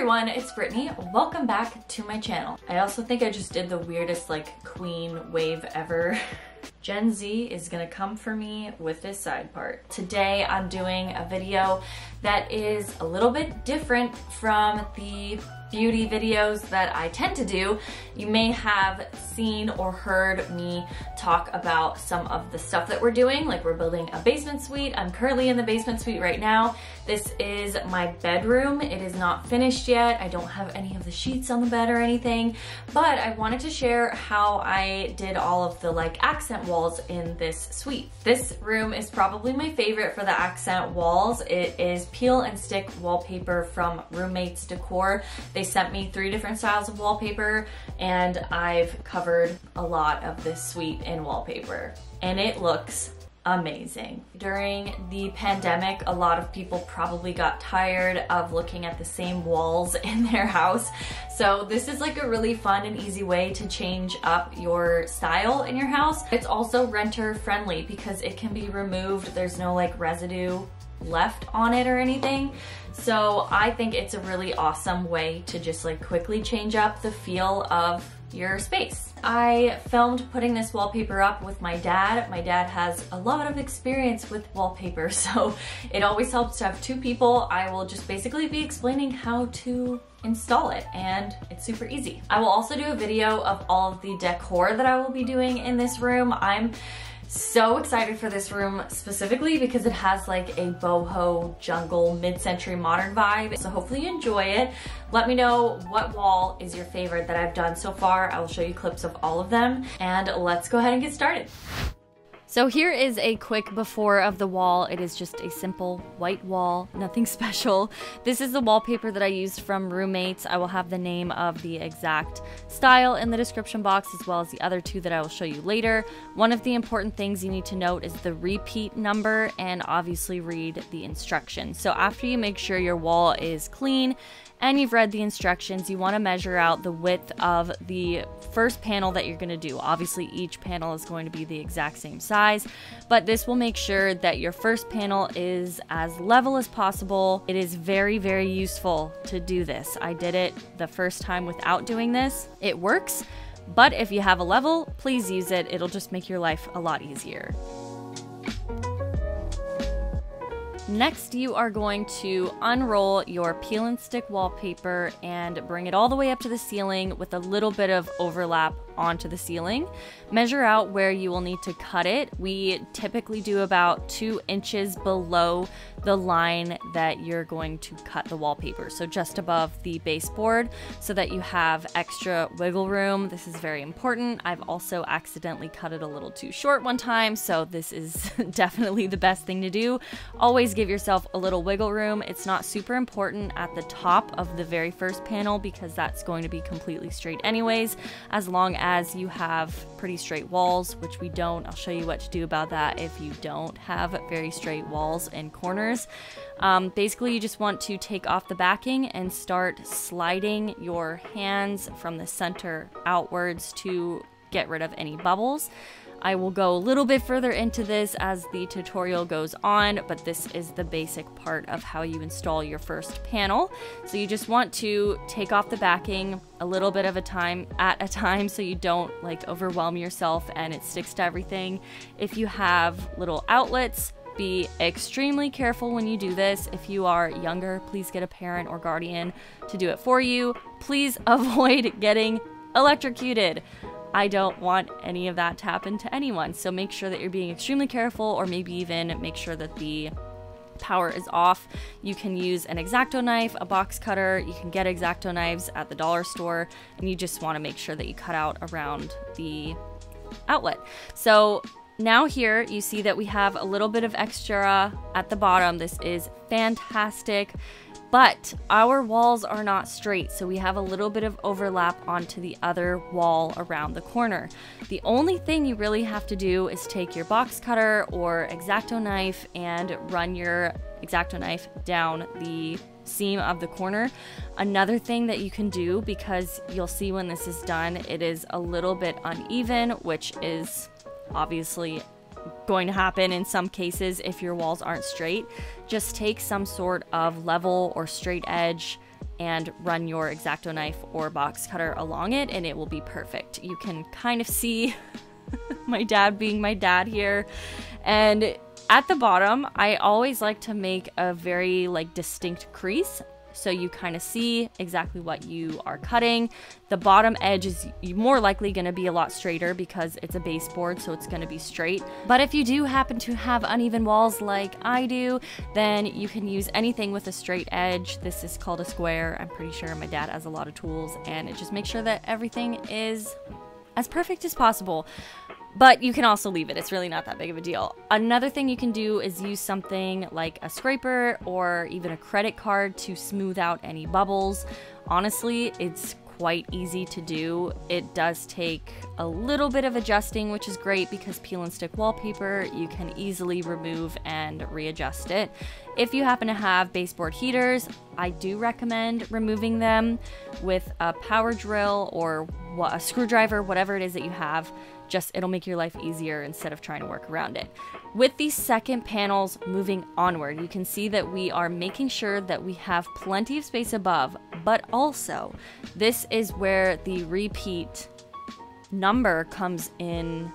everyone, it's Brittany. Welcome back to my channel. I also think I just did the weirdest like queen wave ever. Gen Z is gonna come for me with this side part. Today I'm doing a video that is a little bit different from the beauty videos that I tend to do. You may have seen or heard me talk about some of the stuff that we're doing, like we're building a basement suite. I'm currently in the basement suite right now. This is my bedroom. It is not finished yet. I don't have any of the sheets on the bed or anything, but I wanted to share how I did all of the like accent walls in this suite. This room is probably my favorite for the accent walls. It is peel and stick wallpaper from RoomMates Decor. They sent me 3 different styles of wallpaper and I've covered a lot of this suite in wallpaper and it looks amazing. During the pandemic, a lot of people probably got tired of looking at the same walls in their house. So this is like a really fun and easy way to change up your style in your house. It's also renter friendly because it can be removed. There's no like residue left on it or anything. So I think it's a really awesome way to just like quickly change up the feel of your space. I filmed putting this wallpaper up with my dad. My dad has a lot of experience with wallpaper, so it always helps to have 2 people. I will just basically be explaining how to install it and it's super easy. I will also do a video of all of the decor that I will be doing in this room. I'm so excited for this room specifically because it has like a boho jungle mid-century modern vibe. So hopefully you enjoy it. Let me know what wall is your favorite that I've done so far. I will show you clips of all of them and let's go ahead and get started. So here is a quick before of the wall. It is just a simple white wall, nothing special. This is the wallpaper that I used from RoomMates. I will have the name of the exact style in the description box as well as the other 2 that I will show you later. One of the important things you need to note is the repeat number and obviously read the instructions. So after you make sure your wall is clean and you've read the instructions, you want to measure out the width of the first panel that you're going to do. Obviously each panel is going to be the exact same size, but this will make sure that your first panel is as level as possible. It is very, very useful to do this. I did it the first time without doing this. It works, but if you have a level, please use it. It'll just make your life a lot easier. Next, you are going to unroll your peel and stick wallpaper and bring it all the way up to the ceiling with a little bit of overlap onto the ceiling. Measure out where you will need to cut it. We typically do about 2 inches below the line that you're going to cut the wallpaper. So just above the baseboard so that you have extra wiggle room. This is very important. I've also accidentally cut it a little too short one time, so this is definitely the best thing to do. Always give yourself a little wiggle room. It's not super important at the top of the very first panel because that's going to be completely straight anyways, as long as you have pretty straight walls, which we don't. I'll show you what to do about that if you don't have very straight walls and corners. Basically, you just want to take off the backing and start sliding your hands from the center outwards to get rid of any bubbles. I will go a little bit further into this as the tutorial goes on, but this is the basic part of how you install your first panel. So you just want to take off the backing a little bit of a time at a time so you don't like overwhelm yourself and it sticks to everything. If you have little outlets, be extremely careful when you do this. If you are younger, please get a parent or guardian to do it for you. Please avoid getting electrocuted. I don't want any of that to happen to anyone. So make sure that you're being extremely careful, or maybe even make sure that the power is off. You can use an Xacto knife, a box cutter. You can get Xacto knives at the dollar store, and you just want to make sure that you cut out around the outlet. So now here you see that we have a little bit of extra at the bottom. This is fantastic. But our walls are not straight, so we have a little bit of overlap onto the other wall around the corner. The only thing you really have to do is take your box cutter or Xacto knife and run your Xacto knife down the seam of the corner. Another thing that you can do, because you'll see when this is done, it is a little bit uneven, which is obviously going to happen in some cases if your walls aren't straight. Just take some sort of level or straight edge and run your X-acto knife or box cutter along it, and it will be perfect. You can kind of see my dad being my dad here. And at the bottom, I always like to make a very like distinct crease, so you kind of see exactly what you are cutting. The bottom edge is more likely going to be a lot straighter because it's a baseboard, so it's going to be straight. But if you do happen to have uneven walls like I do, then you can use anything with a straight edge. This is called a square. I'm pretty sure my dad has a lot of tools, and it just makes sure that everything is as perfect as possible. But you can also leave it. It's really not that big of a deal. Another thing you can do is use something like a scraper or even a credit card to smooth out any bubbles. Honestly, it's quite easy to do. It does take a little bit of adjusting, which is great because peel and stick wallpaper, you can easily remove and readjust it. If you happen to have baseboard heaters, I do recommend removing them with a power drill or a screwdriver, whatever it is that you have. Just it'll make your life easier instead of trying to work around it. With these second panels moving onward, you can see that we are making sure that we have plenty of space above, but also this is where the repeat number comes in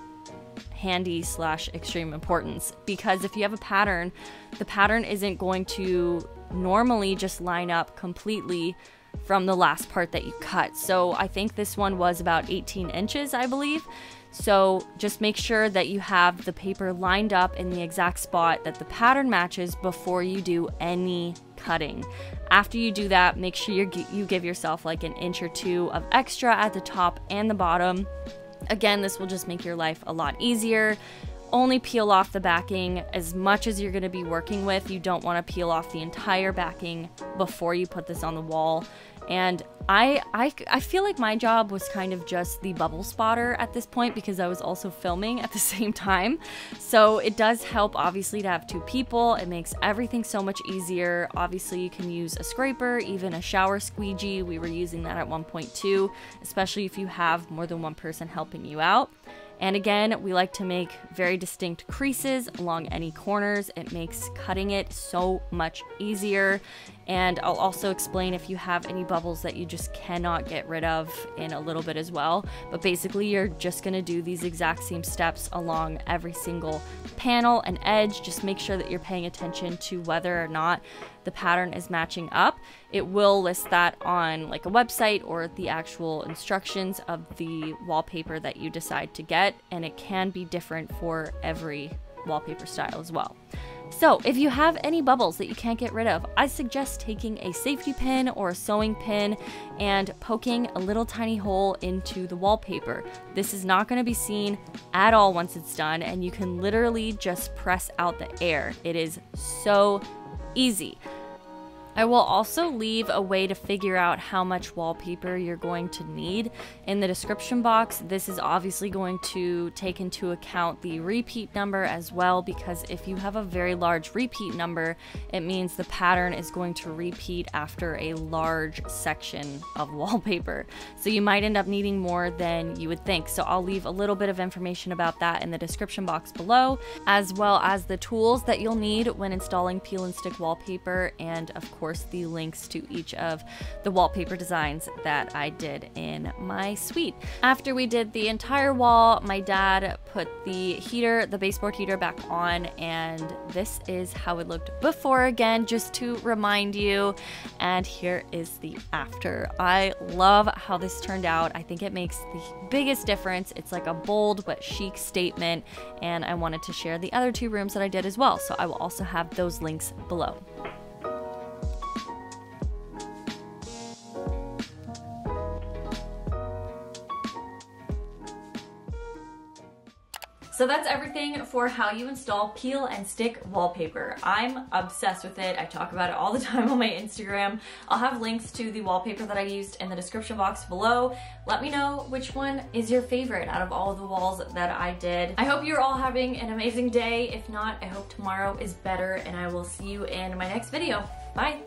handy / extreme importance, because if you have a pattern, the pattern isn't going to normally just line up completely from the last part that you cut. So I think this one was about 18 inches, I believe. So just make sure that you have the paper lined up in the exact spot that the pattern matches before you do any cutting. After you do that, make sure you give yourself like an inch or two of extra at the top and the bottom. Again, this will just make your life a lot easier. Only peel off the backing as much as you're going to be working with. You don't want to peel off the entire backing before you put this on the wall. And I feel like my job was kind of just the bubble spotter at this point because I was also filming at the same time. So it does help, obviously, to have two people. It makes everything so much easier. Obviously, you can use a scraper, even a shower squeegee. We were using that at one point too, especially if you have more than one person helping you out. And again, we like to make very distinct creases along any corners. It makes cutting it so much easier. And I'll also explain if you have any bubbles that you just cannot get rid of in a little bit as well. But basically, you're just gonna do these exact same steps along every single panel and edge. Just make sure that you're paying attention to whether or not the pattern is matching up. It will list that on like a website or the actual instructions of the wallpaper that you decide to get, and it can be different for every wallpaper style as well. So if you have any bubbles that you can't get rid of, I suggest taking a safety pin or a sewing pin and poking a little tiny hole into the wallpaper. This is not going to be seen at all once it's done, and you can literally just press out the air. It is so easy. I will also leave a way to figure out how much wallpaper you're going to need in the description box. This is obviously going to take into account the repeat number as well, because if you have a very large repeat number, it means the pattern is going to repeat after a large section of wallpaper. So you might end up needing more than you would think. So I'll leave a little bit of information about that in the description box below, as well as the tools that you'll need when installing peel and stick wallpaper, and of course the links to each of the wallpaper designs that I did in my suite. After we did the entire wall, my dad put the heater, the baseboard heater, back on, and this is how it looked before, again, just to remind you. And here is the after. I love how this turned out. I think it makes the biggest difference. It's like a bold but chic statement, and I wanted to share the other two rooms that I did as well, so I will also have those links below. So that's everything for how you install peel and stick wallpaper. I'm obsessed with it. I talk about it all the time on my Instagram. I'll have links to the wallpaper that I used in the description box below. Let me know which one is your favorite out of all of the walls that I did. I hope you're all having an amazing day. If not, I hope tomorrow is better, and I will see you in my next video. Bye.